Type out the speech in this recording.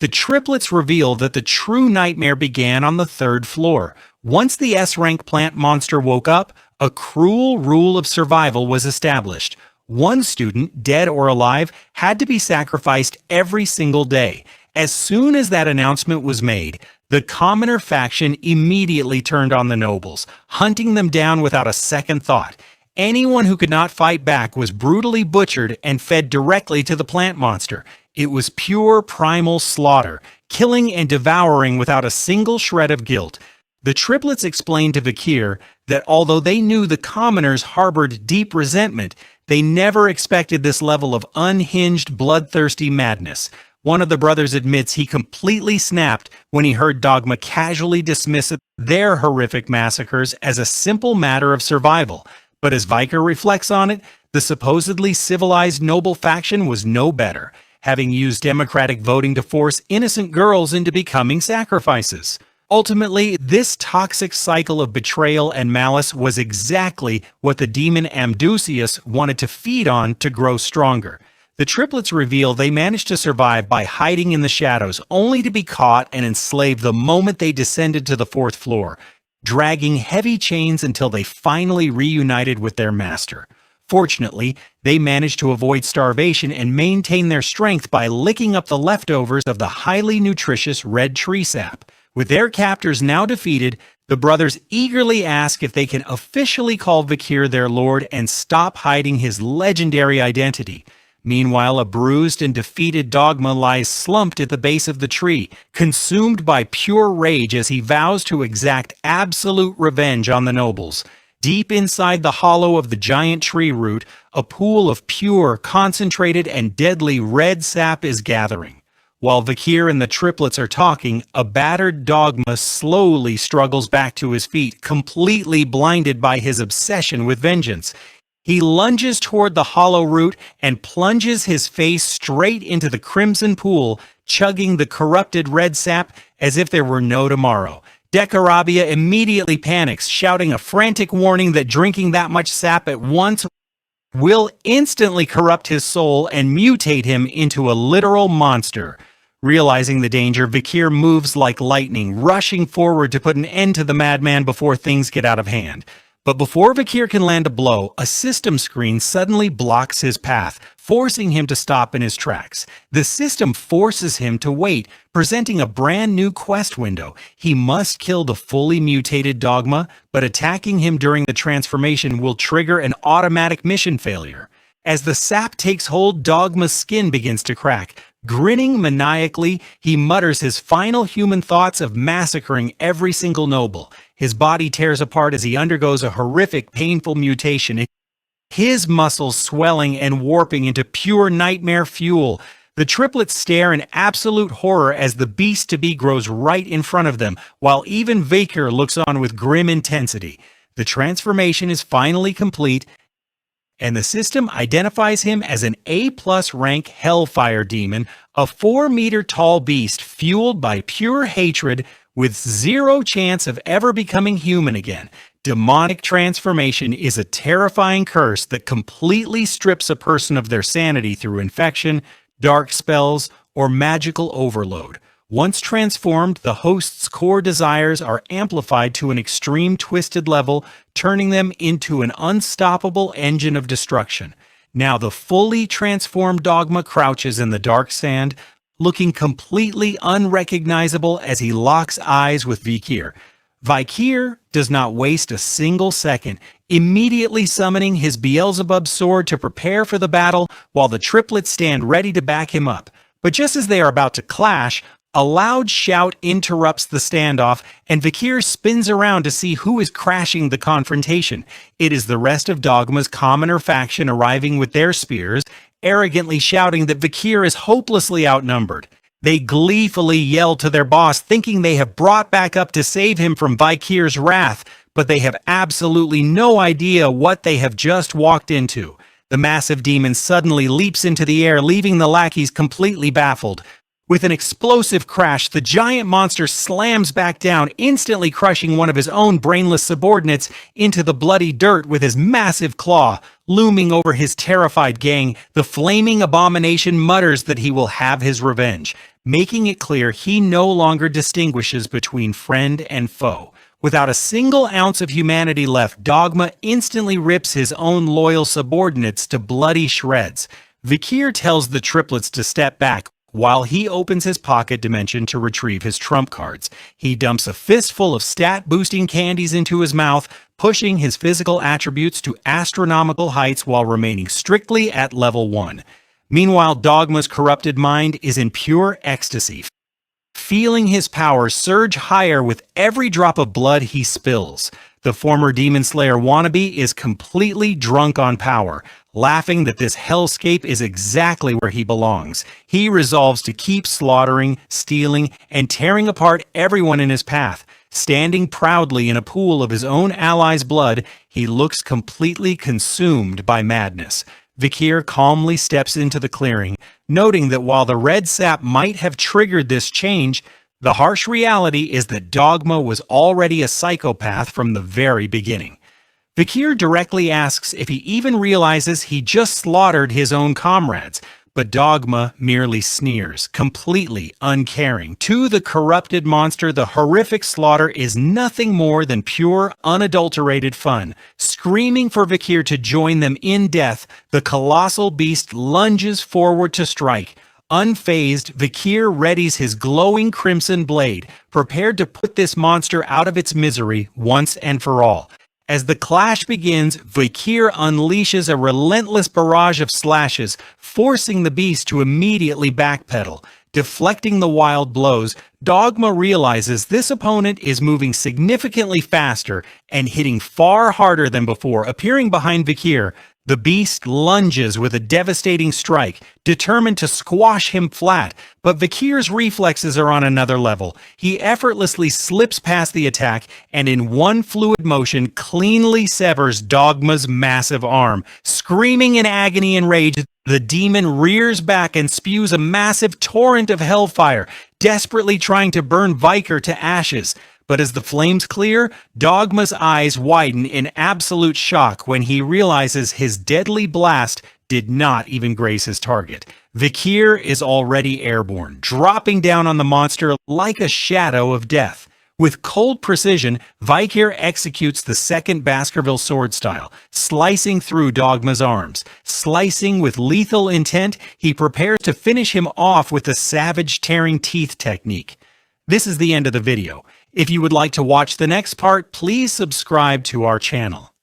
The triplets reveal that the true nightmare began on the third floor. Once the S-rank plant monster woke up, a cruel rule of survival was established. One student, dead or alive, had to be sacrificed every single day. As soon as that announcement was made, the commoner faction immediately turned on the nobles, hunting them down without a second thought. Anyone who could not fight back was brutally butchered and fed directly to the plant monster. It was pure primal slaughter, killing and devouring without a single shred of guilt. The triplets explained to Vakir that although they knew the commoners harbored deep resentment, they never expected this level of unhinged, bloodthirsty madness. One of the brothers admits he completely snapped when he heard Dogma casually dismiss their horrific massacres as a simple matter of survival. But as Viker reflects on it, the supposedly civilized noble faction was no better, having used democratic voting to force innocent girls into becoming sacrifices. Ultimately, this toxic cycle of betrayal and malice was exactly what the demon Amdusius wanted to feed on to grow stronger. The triplets reveal they managed to survive by hiding in the shadows, only to be caught and enslaved the moment they descended to the fourth floor, dragging heavy chains until they finally reunited with their master. Fortunately, they managed to avoid starvation and maintain their strength by licking up the leftovers of the highly nutritious red tree sap. With their captors now defeated, the brothers eagerly ask if they can officially call Vakir their lord and stop hiding his legendary identity. Meanwhile, a bruised and defeated Dogma lies slumped at the base of the tree, consumed by pure rage as he vows to exact absolute revenge on the nobles. Deep inside the hollow of the giant tree root, a pool of pure, concentrated, and deadly red sap is gathering. While Vakir and the triplets are talking, a battered Dogma slowly struggles back to his feet, completely blinded by his obsession with vengeance. He lunges toward the hollow root and plunges his face straight into the crimson pool, chugging the corrupted red sap as if there were no tomorrow. Decarabia immediately panics, shouting a frantic warning that drinking that much sap at once will instantly corrupt his soul and mutate him into a literal monster. Realizing the danger, Vakir moves like lightning, rushing forward to put an end to the madman before things get out of hand. But before Vakir can land a blow, a system screen suddenly blocks his path, forcing him to stop in his tracks. The system forces him to wait, presenting a brand new quest window. He must kill the fully mutated Dogma, but attacking him during the transformation will trigger an automatic mission failure. As the sap takes hold, Dogma's skin begins to crack. Grinning maniacally, he mutters his final human thoughts of massacring every single noble. His body tears apart as he undergoes a horrific, painful mutation, his muscles swelling and warping into pure nightmare fuel. The triplets stare in absolute horror as the beast-to-be grows right in front of them, while even Vakir looks on with grim intensity. The transformation is finally complete, and the system identifies him as an A+ rank Hellfire demon, a 4-meter-tall beast fueled by pure hatred with zero chance of ever becoming human again. Demonic transformation is a terrifying curse that completely strips a person of their sanity through infection, dark spells, or magical overload. Once transformed, the host's core desires are amplified to an extreme twisted level, turning them into an unstoppable engine of destruction. Now the fully transformed Dogma crouches in the dark sand, looking completely unrecognizable as he locks eyes with Vakir. Vakir does not waste a single second, immediately summoning his Beelzebub sword to prepare for the battle while the triplets stand ready to back him up. But just as they are about to clash, a loud shout interrupts the standoff, and Vakir spins around to see who is crashing the confrontation. It is the rest of Dogma's commoner faction arriving with their spears, arrogantly shouting that Vakir is hopelessly outnumbered. They gleefully yell to their boss, thinking they have brought back up to save him from Vakir's wrath, but they have absolutely no idea what they have just walked into. The massive demon suddenly leaps into the air, leaving the lackeys completely baffled. With an explosive crash, the giant monster slams back down, instantly crushing one of his own brainless subordinates into the bloody dirt with his massive claw. Looming over his terrified gang, the flaming abomination mutters that he will have his revenge, making it clear he no longer distinguishes between friend and foe. Without a single ounce of humanity left, Dogma instantly rips his own loyal subordinates to bloody shreds. Vikir tells the triplets to step back, while he opens his pocket dimension to retrieve his trump cards. He dumps a fistful of stat-boosting candies into his mouth, pushing his physical attributes to astronomical heights while remaining strictly at level 1. Meanwhile, Dogma's corrupted mind is in pure ecstasy, feeling his power surge higher with every drop of blood he spills. The former Demon Slayer wannabe is completely drunk on power, laughing that this hellscape is exactly where he belongs. He resolves to keep slaughtering, stealing, and tearing apart everyone in his path. Standing proudly in a pool of his own allies' blood, he looks completely consumed by madness. Vikir calmly steps into the clearing, noting that while the red sap might have triggered this change, the harsh reality is that Dogma was already a psychopath from the very beginning. Vikir directly asks if he even realizes he just slaughtered his own comrades, but Dogma merely sneers, completely uncaring. To the corrupted monster, the horrific slaughter is nothing more than pure, unadulterated fun. Screaming for Vikir to join them in death, the colossal beast lunges forward to strike. Unfazed, Vikir readies his glowing crimson blade, prepared to put this monster out of its misery once and for all. As the clash begins, Vikir unleashes a relentless barrage of slashes, forcing the beast to immediately backpedal. Deflecting the wild blows, Dogma realizes this opponent is moving significantly faster and hitting far harder than before. Appearing behind Vikir, the beast lunges with a devastating strike, determined to squash him flat, but Vikir's reflexes are on another level. He effortlessly slips past the attack and in one fluid motion cleanly severs Dogma's massive arm. Screaming in agony and rage, the demon rears back and spews a massive torrent of hellfire, desperately trying to burn Vikir to ashes. But as the flames clear, Dogma's eyes widen in absolute shock when he realizes his deadly blast did not even graze his target. Vikir is already airborne, dropping down on the monster like a shadow of death. With cold precision, Vikir executes the second Baskerville sword style, slicing through Dogma's arms. Slicing with lethal intent, he prepares to finish him off with the savage tearing teeth technique. This is the end of the video. If you would like to watch the next part, please subscribe to our channel.